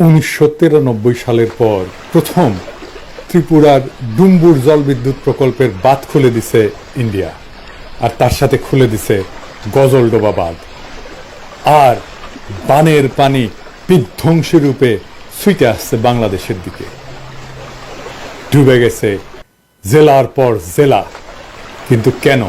1993 সালের পর প্রথম ত্রিপুরার ডুম্বুর জলবিদ্যুৎ প্রকল্পের বাঁধ খুলে দিছে ইন্ডিয়া, আর তার সাথে খুলে দিছে গজলডোবা বাঁধ। আর বানের পানি বিধ্বংসী রূপে ছুটে আসছে বাংলাদেশের দিকে, ডুবে গেছে জেলার পর জেলা। কিন্তু কেন?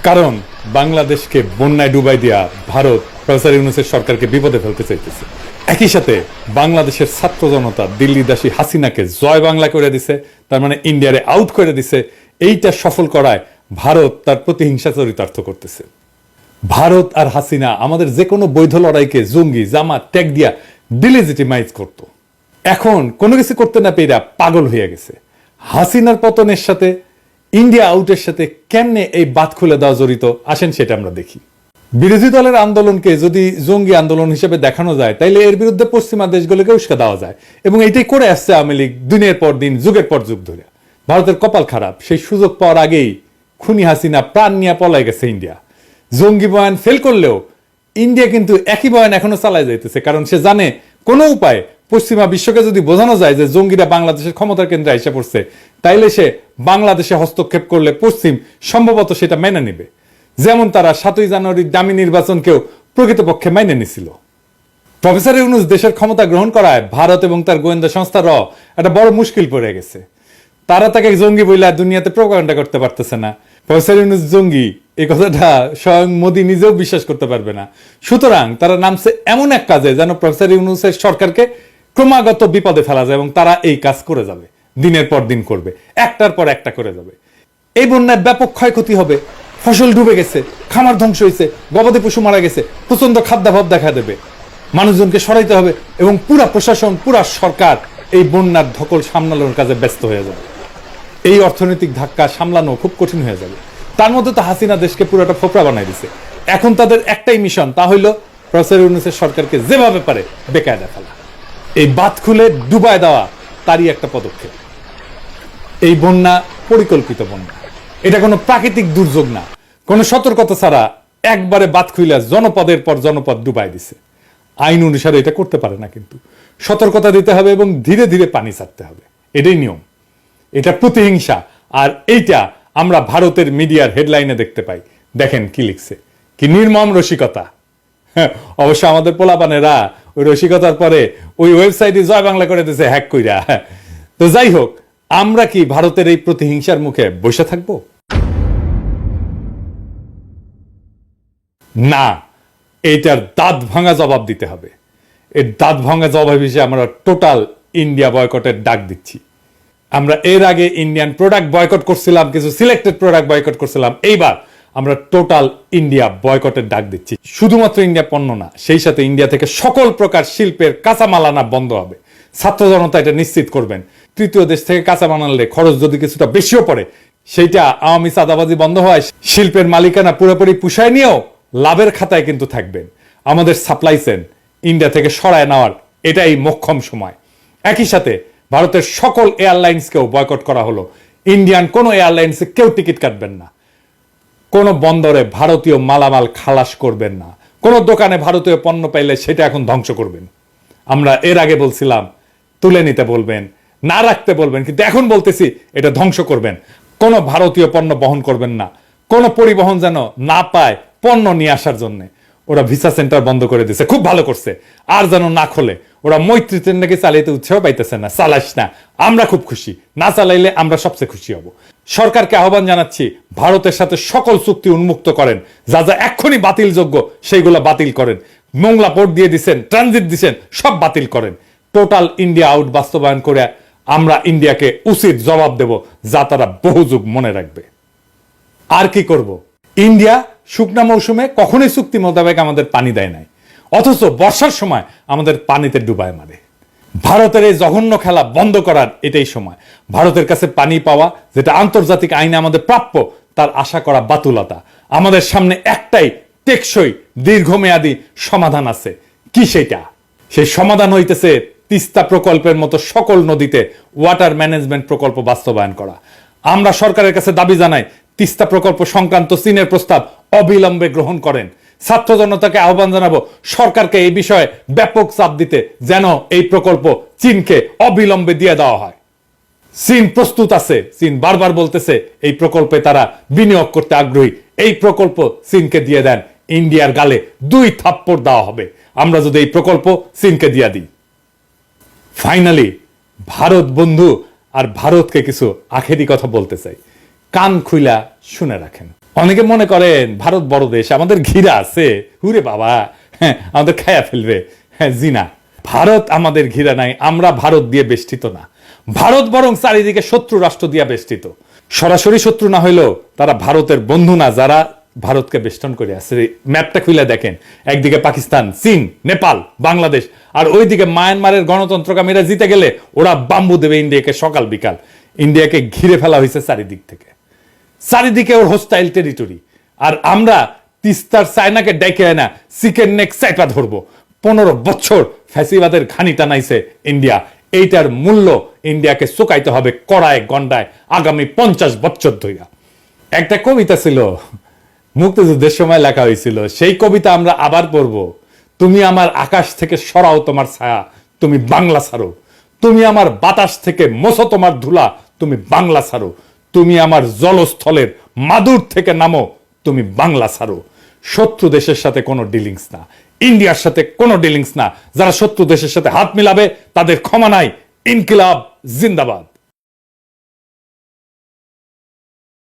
কারণ বাংলাদেশকে বন্যায় ডুবাই দিয়া ভারত প্রফেসর ইউনূসের সরকারকে বিপদে ফেলতে চাইতেছে। একই সাথে বাংলাদেশের ছাত্র জনতা দিল্লিদাসী হাসিনাকে জয় বাংলা করে দিছে, তার মানে ইন্ডিয়ারে আউট করে দিছে। এইটা সফল করায় ভারত তার প্রতিহিংসা চরিতার্থ করতেছে। ভারত আর হাসিনা আমাদের যে কোনো বৈধ লড়াইকে জঙ্গি জামাত ট্যাগ দিয়া ডিলেজিটিমাইজ করত। এখন কোনো কিছু করতে না পেয়ে পাগল হয়ে গেছে। হাসিনার পতনের সাথে ইন্ডিয়া আউটের সাথে কেমনে এই বাঁধ খুলে দেওয়া জড়িত, আসেন সেটা আমরা দেখি। বিরোধী দলের আন্দোলনকে যদি জঙ্গি আন্দোলন হিসেবে দেখানো যায়, তাইলে এর বিরুদ্ধে পশ্চিমা দেশগুলোকে উস্কা দেওয়া যায়, এবং এইটাই করে আসছে আওয়ামী লীগ দিনের পর দিন, যুগের পর যুগ ধরে। ভারতের কপাল খারাপ, সেই সুযোগ পাওয়ার আগেই খুনি হাসিনা প্রাণ নিয়ে পলাই গেছে ইন্ডিয়া। জঙ্গি বয়ান ফেল করলেও ইন্ডিয়া কিন্তু একই বয়ান এখনো চালায় যাইতেছে, কারণ সে জানে কোনো উপায় পশ্চিমা বিশ্বকে যদি বোঝানো যায় যে জঙ্গিরা বাংলাদেশের ক্ষমতার কেন্দ্রে এসে পড়ছে, তাইলে সে বাংলাদেশে হস্তক্ষেপ করলে পশ্চিম সম্ভবত সেটা মেনে নেবে। যেমন তারা 7ই জানুয়ারির দামি নির্বাচনকেও প্রকৃতপক্ষে মেনে নিছিল। প্রফেসর ইউনূস দেশের ক্ষমতা গ্রহণ করায় ভারত এবং তার গোয়েন্দা সংস্থার একটা বড় মুশকিল পড়ে গেছে। তারা তাকে জঙ্গি বইলা দুনিয়াতে প্রোপাগান্ডা করতে পারতেছে না। প্রফেসর ইউনূস জঙ্গি এই কথাটা স্বয়ং মোদী নিজেও বিশ্বাস করতে পারবে না। সুতরাং তারা নামছে এমন এক কাজে যেন প্রফেসর ইউনূসের সরকারকে ক্রমাগত বিপদে ফেলা যায়, এবং তারা এই কাজ করে যাবে, দিনের পর দিন করবে, একটার পর একটা করে যাবে। এই বন্যায় ব্যাপক ক্ষয়ক্ষতি হবে, ফসল ডুবে গেছে, খামার ধ্বংস হয়েছে, গবাদি পশু মারা গেছে, প্রচন্ড খাদ্যাভাব দেখা দেবে, মানুষজনকে সরাইতে হবে, এবং পুরা প্রশাসন পুরা সরকার এই বন্যার ধকল সামলানোর কাজে ব্যস্ত হয়ে যাবে। এই অর্থনৈতিক ধাক্কা সামলানো খুব কঠিন হয়ে যাবে। তার মধ্যে তো হাসিনা দেশকে পুরোটা ফোপড়া বানাই দিছে। এখন তাদের একটাই মিশন, তা হইল প্রফেসর ইউনূসের সরকারকে যেভাবে পারে বেকায়দা ফেলা। এই বাঁধ খুলে ডুবায় দেওয়া তারই একটা পদক্ষেপ। এই বন্যা পরিকল্পিত বন্যা, এটা কোনো প্রাকৃতিক দুর্যোগ না। কোনো সতর্কতা ছাড়া একবারে বাঁধ খুইলা জনপদের পর জনপদ ডুবাই দিছে। আইন অনুসারে এটা করতে পারে না, কিন্তু সতর্কতা দিতে হবে এবং ধীরে ধীরে পানি ছাড়তে হবে, এটাই নিয়ম। এটা প্রতিহিংসা। আর এইটা আমরা ভারতের মিডিয়ার হেডলাইনে দেখতে পাই। দেখেন কি লিখছে, কি নির্মম রসিকতা। অবশ্য আমাদের পোলাপানেরা ওই রসিকতার পরে ওই ওয়েবসাইটে জয় বাংলা করে দিয়েছে হ্যাক কইরা। তো যাই হোক, আমরা কি ভারতের এই প্রতিহিংসার মুখে বসে থাকবো? না, এইটার দাঁত ভাঙা জবাব দিতে হবে। এর দাঁত ভাঙা জবাব হিসেবে আমরা টোটাল ইন্ডিয়া বয়কটের ডাক দিচ্ছি। আমরা এর আগে ইন্ডিয়ান প্রোডাক্ট বয়কট করছিলাম, কিছু সিলেক্টেড প্রোডাক্ট বয়কট করছিলাম। এইবার আমরা টোটাল ইন্ডিয়া বয়কটের ডাক দিচ্ছি। শুধুমাত্র ইন্ডিয়া পণ্য না, সেই সাথে ইন্ডিয়া থেকে সকল প্রকার শিল্পের কাঁচামাল আনা বন্ধ হবে। ছাত্র জনতা এটা নিশ্চিত করবেন। তৃতীয় দেশ থেকে কাঁচামাল আনলে খরচ যদি কিছুটা বেশিও পড়ে, সেইটা আওয়ামী চাঁদাবাজি বন্ধ হয়, শিল্পের মালিকানা পুরোপুরি পুষায় নিয়েও লাভের খাতায় কিন্তু থাকবেন। আমাদের সাপ্লাই চেন ইন্ডিয়া থেকে সরায় নেওয়ার এটাই মোক্ষম সময়। একই সাথে ভারতের সকল এয়ারলাইন্সকেও বয়কট করা হলো। ইন্ডিয়ান কোনো এয়ারলাইন্সে কেউ টিকিট কাটবেন না, কোনো বন্দরে ভারতীয় মালামাল খালাস করবেন না, কোনো দোকানে ভারতীয় পণ্য পাইলে সেটা এখন ধ্বংস করবেন। আমরা এর আগে বলছিলাম তুলে নিতে বলবেন, না রাখতে বলবেন, কিন্তু এখন বলতেছি এটা ধ্বংস করবেন। কোনো ভারতীয় পণ্য বহন করবেন না, কোনো পরিবহন যেন না পায় পণ্য নিয়ে আসার জন্য। ওরা ভিসা সেন্টার বন্ধ করে দিয়েছে, খুব ভালো করছে। আর যেন না খোলে। ওরা মৈত্রী ট্রেন নাকি চালাইতে উৎসাহ পাইতেছে না, চালাইস না, আমরা খুব খুশি। না চালাইলে আমরা সবচেয়ে খুশি হব। সরকারকে আহ্বান জানাচ্ছি, ভারতের সাথে সকল চুক্তি উন্মুক্ত করেন, যা যা এক্ষুনি বাতিলযোগ্য সেইগুলো বাতিল করেন। মোংলা পোর্ট দিয়ে দিচ্ছেন, ট্রানজিট দিচ্ছেন, সব বাতিল করেন। টোটাল ইন্ডিয়া আউট বাস্তবায়ন করে আমরা ইন্ডিয়াকে উচিত জবাব দেব, যা তারা বহু যুগ মনে রাখবে। আর কি করব? ইন্ডিয়া শুকনা মৌসুমে কখনোই চুক্তি মোতাবেক আমাদের পানি দেয় নাই, অথচ বর্ষার সময় আমাদের পানিতে ডুবায় মারে। ভারতের এই জঘন্য খেলা বন্ধ করার এটাই সময়। ভারতের কাছে পানি পাওয়া, যেটা আন্তর্জাতিক আইনে আমাদের প্রাপ্য, তার আশা করা বাতুলতা। আমাদের সামনে একটাই টেকসই দীর্ঘমেয়াদী সমাধান আছে। কি সেটা? সেই সমাধান হইতেছে তিস্তা প্রকল্পের মতো সকল নদীতে ওয়াটার ম্যানেজমেন্ট প্রকল্প বাস্তবায়ন করা। আমরা সরকারের কাছে দাবি জানাই, তিস্তা প্রকল্প সংক্রান্ত চীনের প্রস্তাব অবিলম্বে গ্রহণ করেন। ছাত্র জনতাকে আহ্বান জানাবো সরকারকে এই বিষয়ে ব্যাপক চাপ দিতে, যেন এই প্রকল্প চীনকে অবিলম্বে দিয়ে দেওয়া হয়। চীন প্রস্তুত আছে, চীন বারবার বলতেছে এই প্রকল্পে তারা বিনিয়োগ করতে আগ্রহী। এই প্রকল্প চীনকে দিয়ে দেন, ইন্ডিয়ার গালে 2 থাপ্পড় দেওয়া হবে আমরা যদি এই প্রকল্প চীনকে দিয়ে দিই। ফাইনালি ভারত বন্ধু আর ভারতকে কিছু আখেরি কথা বলতে চাই, কান খুইলা শুনে রাখেন। অনেকে মনে করেন ভারত বড় দেশ, আমাদের ঘিরা আছে, হুরে বাবা, হ্যাঁ আমাদের খায়া ফেলবে। হ্যাঁ জি না, ভারত আমাদের ঘিরা নাই, আমরা ভারত দিয়ে বেষ্টিত না। ভারত বরং চারিদিকে শত্রু রাষ্ট্র দিয়ে বেষ্টিত। সরাসরি শত্রু না হইলেও তারা ভারতের বন্ধু না, যারা ভারতকে বেষ্টন করে আছে। ম্যাপটা খুলে দেখেন, একদিকে পাকিস্তান, চীন, নেপাল, বাংলাদেশ, আর ওইদিকে মায়ানমারের গণতন্ত্রকামীরা জিতে গেলে ওরা বাম্বু দেবে ইন্ডিয়াকে সকাল বিকাল। ইন্ডিয়াকে ঘিরে ফেলা হয়েছে চারিদিক থেকে, চারিদিকে ওর হোস্টাইল টেরিটরি। আর আমরা তিস্তার চায়নাকে ডেকে না চিকেন নেক চাইপা ধরবো। 15 বছর ফ্যাসিবাদের ঘানি টানাইছে ইন্ডিয়া, এইটার মূল্য ইন্ডিয়াকে চুকাইতে হবে কড়ায় গন্ডায় আগামী 50 বছর ধইরা। একটা কবিতা ছিল, মুক্তিযুদ্ধের সময় লেখা হয়েছিল, সেই কবিতা আমরা আবার পড়ব। তুমি আমার আকাশ থেকে সরাও তোমার ছায়া, তুমি বাংলা ছাড়ো। তুমি আমার বাতাস থেকে মোছো তোমার ধুলা, তুমি বাংলা ছাড়ো। তুমি আমার জলস্থলের মাদুর থেকে নামো, তুমি বাংলা ছাড়ো। শত্রু দেশের সাথে কোনো ডিলিংস না, ইন্ডিয়ার সাথে কোনো ডিলিংস না। যারা শত্রু দেশের সাথে হাত মিলাবে তাদের ক্ষমা নাই। ইনকিলাব জিন্দাবাদ।